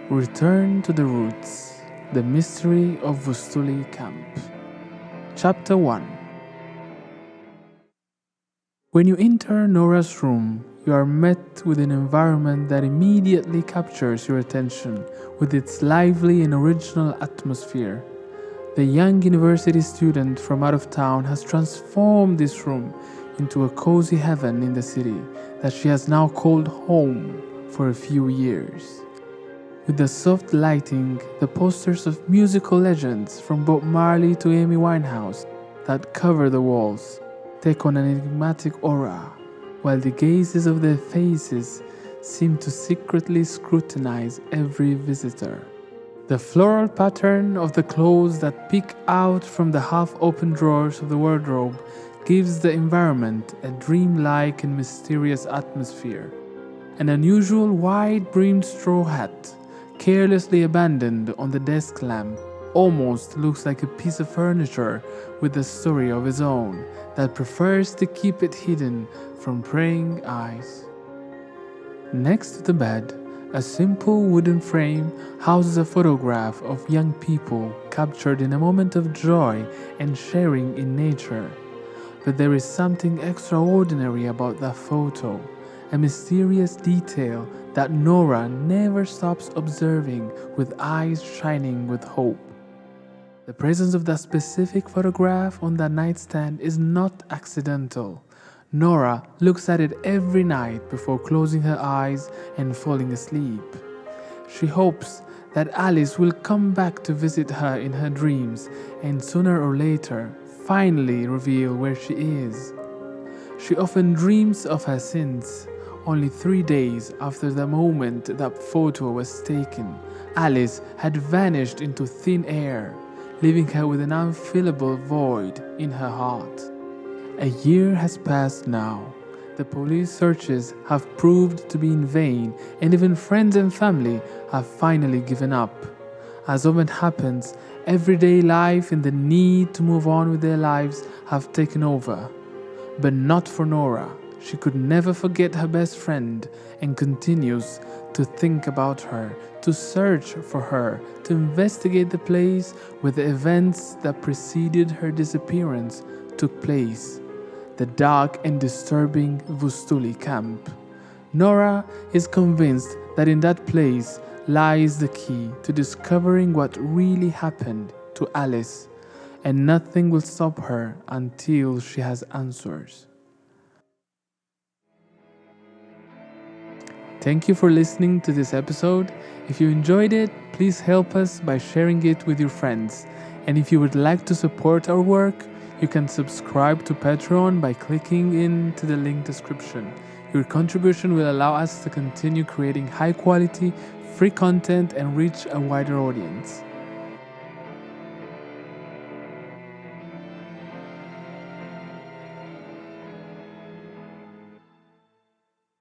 Return to the Roots, The Mystery of Vustuli Camp. Chapter 1. When you enter Nora's room, you are met with an environment that immediately captures your attention with its lively and original atmosphere. The young university student from out of town has transformed this room into a cozy heaven in the city that she has now called home for a few years. With the soft lighting, the posters of musical legends from Bob Marley to Amy Winehouse that cover the walls take on an enigmatic aura, while the gazes of their faces seem to secretly scrutinize every visitor. The floral pattern of the clothes that peek out from the half-open drawers of the wardrobe gives the environment a dreamlike and mysterious atmosphere. An unusual wide-brimmed straw hat, carelessly abandoned on the desk lamp, almost looks like a piece of furniture with a story of its own that prefers to keep it hidden from prying eyes. Next to the bed, a simple wooden frame houses a photograph of young people captured in a moment of joy and sharing in nature. But there is something extraordinary about that photo, a mysterious detail that Nora never stops observing with eyes shining with hope. The presence of that specific photograph on that nightstand is not accidental. Nora looks at it every night before closing her eyes and falling asleep. She hopes that Alice will come back to visit her in her dreams and sooner or later finally reveal where she is. She often dreams of her since. Only 3 days after the moment that photo was taken, Alice had vanished into thin air, leaving her with an unfillable void in her heart. A year has passed now. The police searches have proved to be in vain, and even friends and family have finally given up. As often happens, everyday life and the need to move on with their lives have taken over. But not for Nora. She could never forget her best friend and continues to think about her, to search for her, to investigate the place where the events that preceded her disappearance took place. The dark and disturbing Vustuli Camp. Nora is convinced that in that place lies the key to discovering what really happened to Alice, and nothing will stop her until she has answers. Thank you for listening to this episode. If you enjoyed it, please help us by sharing it with your friends. And if you would like to support our work, you can subscribe to Patreon by clicking into the link description. Your contribution will allow us to continue creating high quality, free content and reach a wider audience.